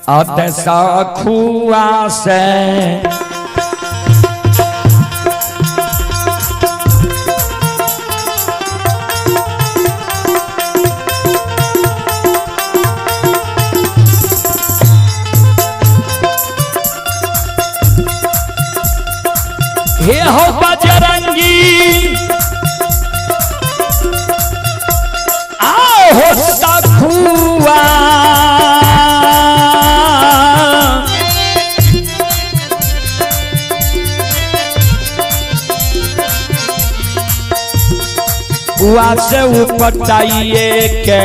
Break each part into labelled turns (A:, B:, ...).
A: सखुआ से हे हो बजरंगी आओ हो सखुआ हुआ से उपटाइए के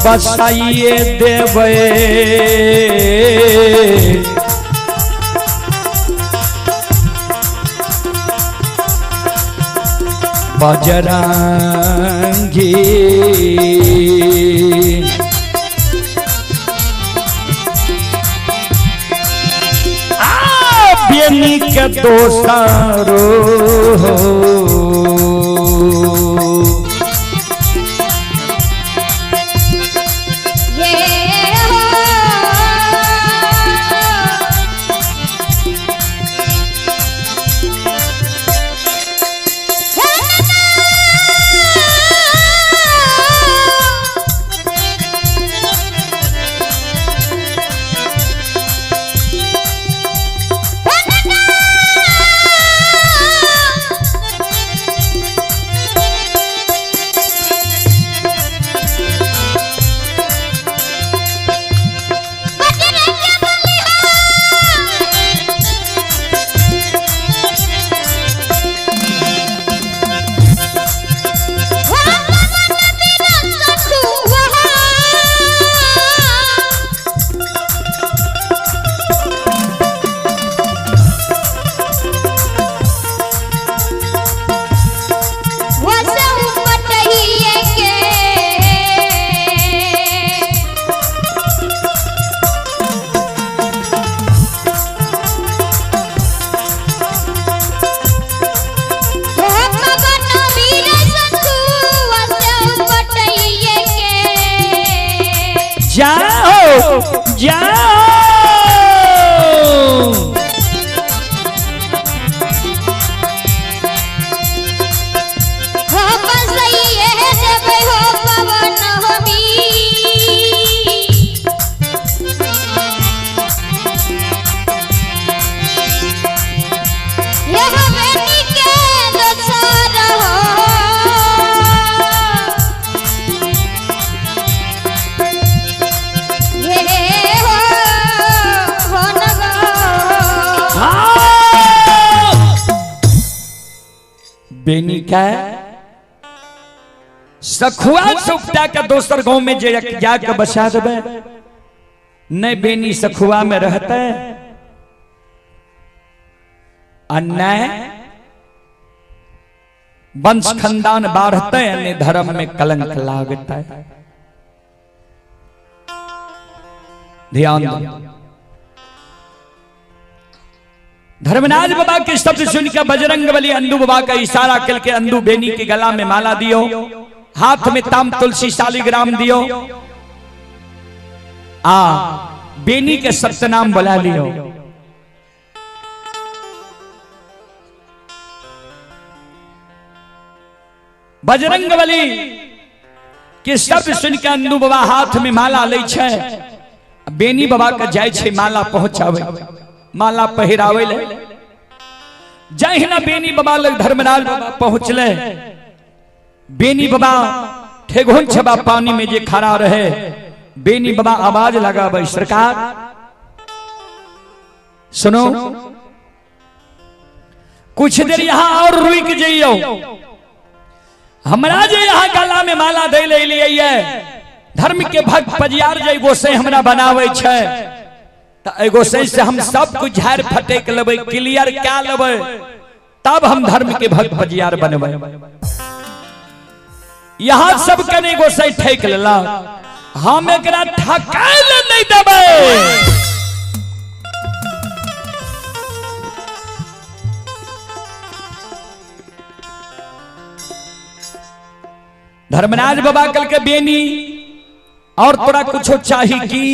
A: बसाइए देवे बजरंगी बेनी के दोसरो जाओ बेनी का सखुआ सुपटा के दोसर गांव में जाके बसा देवे नहीं बेनी सखुआ में रहते अन्याय वंश खानदान बाढ़ते अन्य धर्म में कलंक लागता है। ध्यान दो धर्मराज बाबा के शब्द सुनकर बजरंग बली अंधु बाबा का इशारा करके अंधु बेनी के गला में माला दियो, हाथ में ताम तुलसी शालिग्राम दियो, बेनी के सत्यनाम बुला लियो। बजरंग बली के शब्द सुनकर अंधु बाबा हाथ में माला ले छे, बेनी बाबा का जाय छे माला पहुंचावे, माला पहिरावे ले जय ना बेनी बाबा लग धर्मराज बाबा पहुंचले। बेनी बाबा ठेगुन छबा पानी में जे खड़ा रहे, बेनी बाबा आवाज लगा भाई सरकार सुनो कुछ देर यहाँ और रुक जाइयो, हमरा जे यहाँ गला में माला दे ले लिए धर्म के भक्त पजियार जे गोसे हमरा बनावे छे, त एगो सही से हम सब कुछ झाड़ फटेक लेबै, क्लियर क्या लेबै, तब हम धर्म के भक्त पजियार बनबै। यहाँ सब कने एगो सही ठेक लेला, हम एकरा ठकाइल नहीं देबे। धर्मराज बाबा कल के बेनी और तोरा कुछ चाहिए की?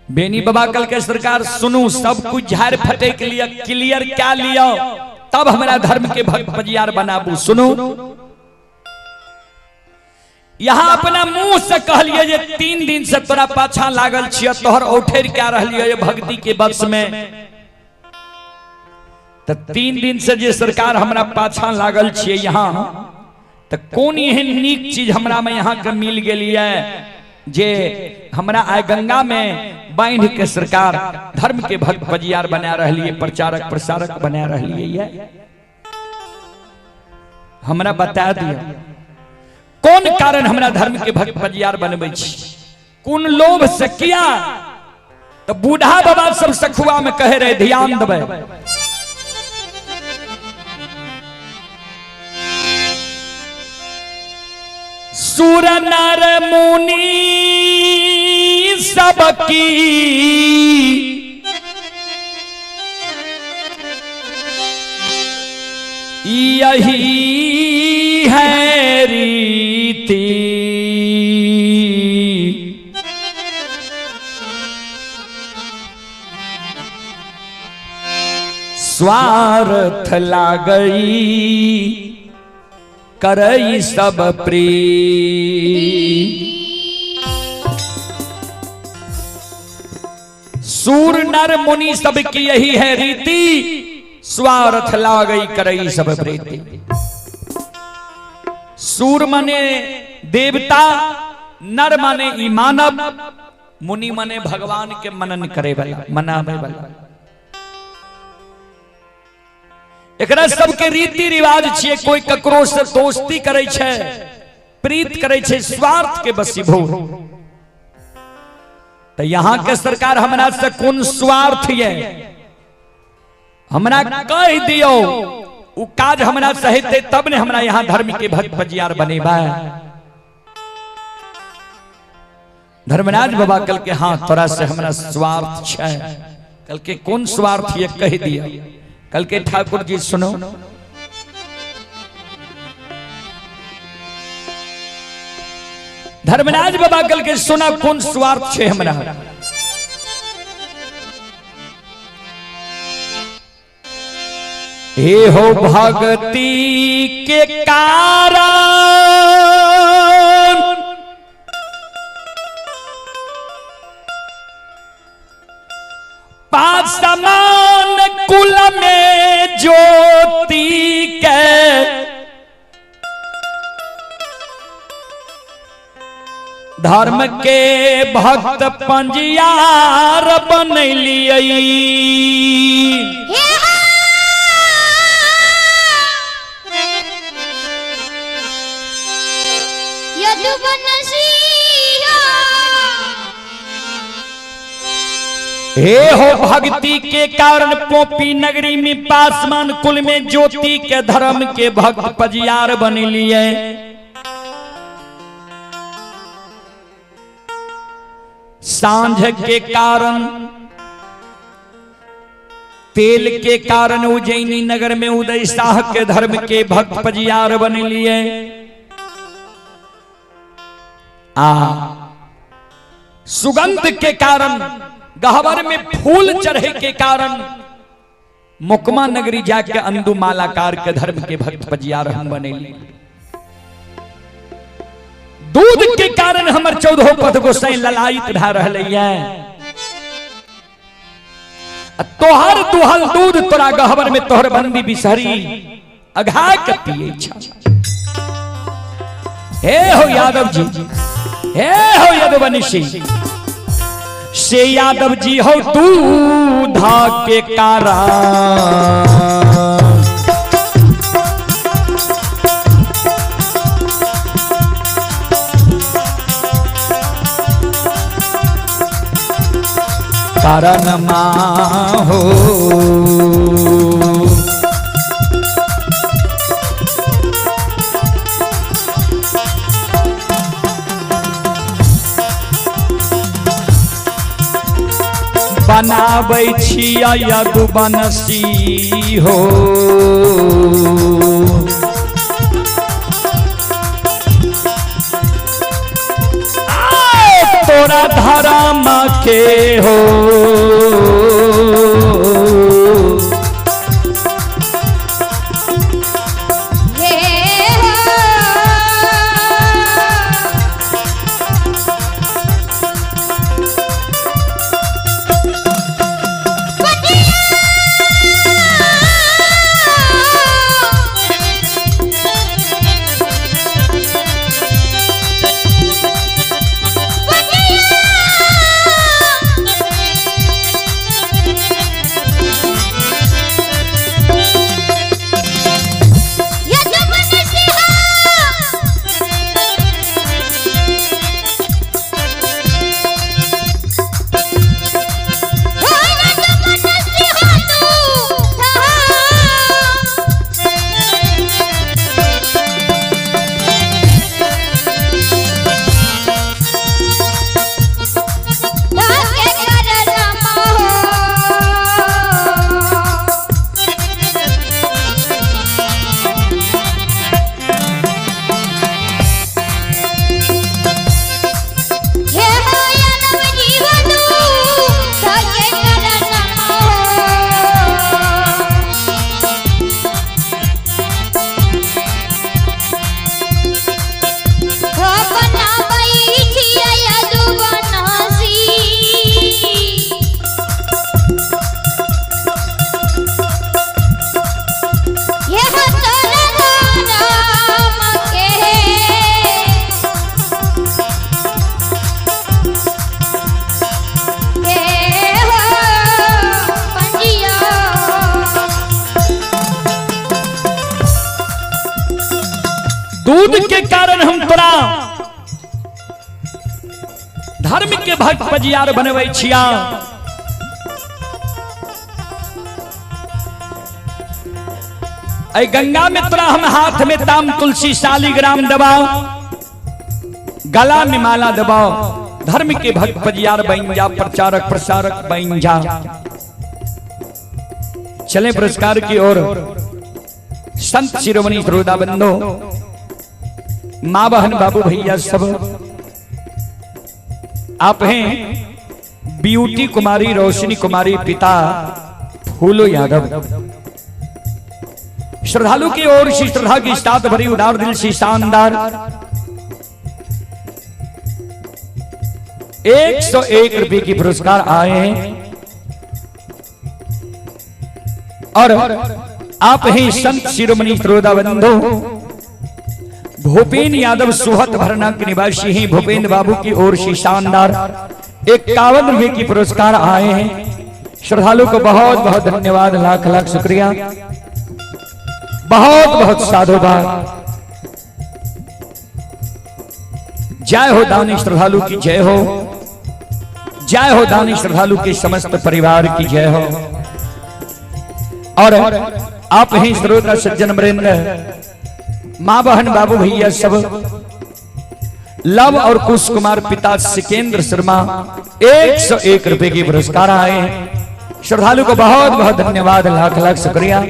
A: बेनी बाबा कल के सरकार सुनू, सब कुछ झाड़ फटे के लिए क्लियर क्या लिया, तब हमारा धर्म के भक्त बजियार बनाबू। सुनू, यहाँ अपना मुंह से कहलिए जे 3 दिन से तोरा पाछा लागल छिय, तोहर औठेर क्या रहलिए भक्ति के बस में। तो 3 दिन से जे सरकार हमरा पाछा लागल छिए यहाँ, तो कौन एहन नीक चीज हमरा में यहाँ के मिल गेलिए जे हमरा आय गंगा में बांध के सरकार धर्म के भक्त बजियार बना रही, प्रचारक प्रसारक बना रही है। हमरा बता दिया कौन कारण हमरा धर्म के भक्त बजियार बनबै छी, कौन लोभ से किया? तो बूढ़ा बाबा सब सखुआ में कहे रहे, ध्यान देबै। सुर नर मुनि सबकी यही है रीति, स्वार्थ लागई करई सब प्रीत। सूर नर मुनि सब की यही है रीति, स्वार्थ लागई करई सब प्रीति। सूर माने देवता, नर माने ई मानव, मुनि माने भगवान के मनन करे वाला, मनावे वाला। एकरा सबके रीति रिवाज छिए, कोई ककरो से दोस्ती करे छे, प्रीत करे छे, स्वार्थ के वशीभूत। तो यहाँ के सरकार हमरा से कौन स्वार्थ ये, हमरा कह दियो उ काज हमरा सहित, तब ने हमरा यहाँ धर्म के भक्त बजियार बनेबा। धर्मराज बाबा कल के हाँ तोरा से हमरा स्वार्थ छे। कल के कौन स्वार्थ ये कह दिया। कल के ठाकुर जी सुनो, धर्मराज बाबा कल के सुना कौन स्वार्थ छे हमरा। हे हो भक्ति के कारण पांच समान कुल में ज्योति के धर्म के भक्त पंजियार बनलिए। हे हो भक्ति के कारण पोपी नगरी में पासमान कुल में ज्योति के धर्म के भक्त पंजियार बनलिए। सांझ के कारण तेल के कारण उज्जैनी नगर में उदय शाह के धर्म के भक्त पंजियार बनलिए। सुगंध के कारण गहवर में फूल चढ़े के कारण मुकमा नगरी जाके अंदु मालाकार के धर्म के भक्त पंजियार हम बनेली। दूध के कारण हमर 14 पद गोसाई ललायित भा रहले है। तोहर दुहल दूध तोरा गहवर में तोहर बंदी बिसहरी अघा के पिए छा। हे हो यादव जी, हे हो यदुवंशी, से यादव जी हो दूधा के कारण कारण हो। बनाबै छिया यदुवंशी हो तोरा धर्म के हो दूध के कारण हम तोरा धर्म के भक्त बजियार बनबै छिया ऐ गंगा में तोरा हम हाथ में ताम तुलसी शालिग्राम दबाओ गला में माला दबाओ धर्म के भक्त बजियार बन जा प्रचारक प्रसारक बन जा। चले पुरस्कार की ओर। संत शिरोमणि श्रोता बंधो माँ बहन बाबू भैया सब आप हैं ब्यूटी कुमारी रोशनी कुमारी पिता फूलो यादव। श्रद्धालु की ओर से श्रद्धा की स्टात भरी उदार दिल से शानदार 101 रुपए की पुरस्कार आए हैं और आप हैं संत शिरोमणि श्रोता बंधो भूपेन्द्र यादव सुहत भरना के निवासी हैं। भूपेन्द्र बाबू की ओर से शानदार 51 रुपए की पुरस्कार आए हैं। श्रद्धालु को बहुत बहुत धन्यवाद, लाख लाख शुक्रिया, बहुत बहुत साधुवाद। जय हो दानी श्रद्धालु की जय हो, जय हो दानी श्रद्धालु के समस्त परिवार की जय हो। और आप हैं श्रोता सज्जन वृंद माँ बहन बाबू भैया सब लव और कुश कुमार पिता सिकेंद्र शर्मा 101 रुपए की पुरस्कार आए हैं। श्रद्धालु को बहुत बहुत धन्यवाद, लाख लाख शुक्रिया,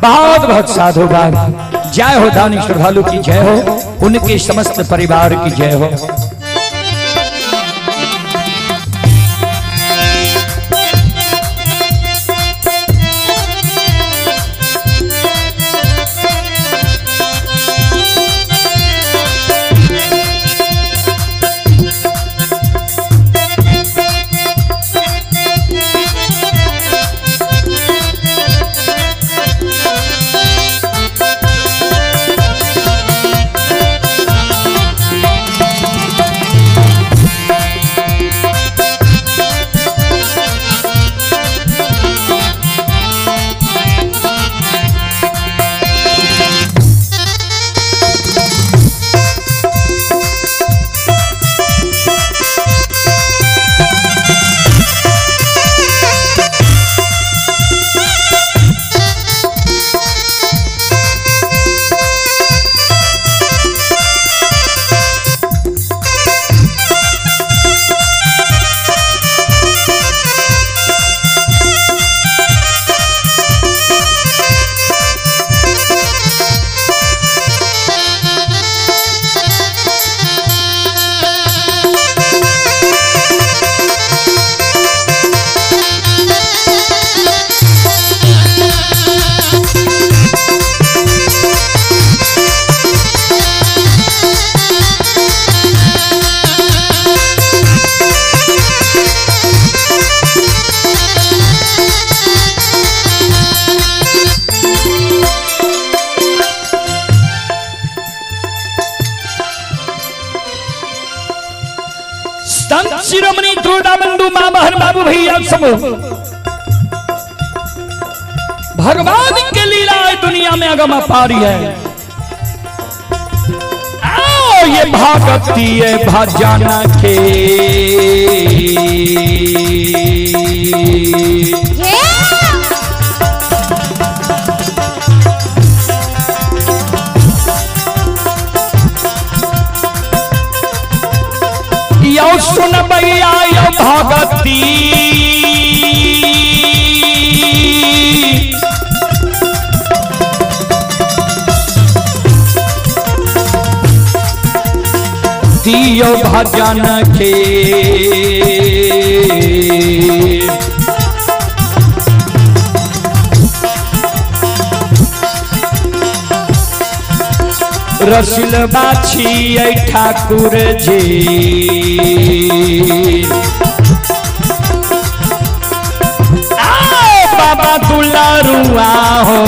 A: बहुत बहुत साधुवाद। जय हो दानी श्रद्धालु की जय हो, उनके समस्त परिवार की जय हो। संत शिरोमणि त्रोडाबंधु मां बहन बाबू भैया सब भगवान के लीला दुनिया में अगम अपारी है। आओ ये भागवती है भजन के यो सुन भैया यो भगती दियो भजन के रसिल बाछी ठाकुर जी बाबा दुलारुआ हो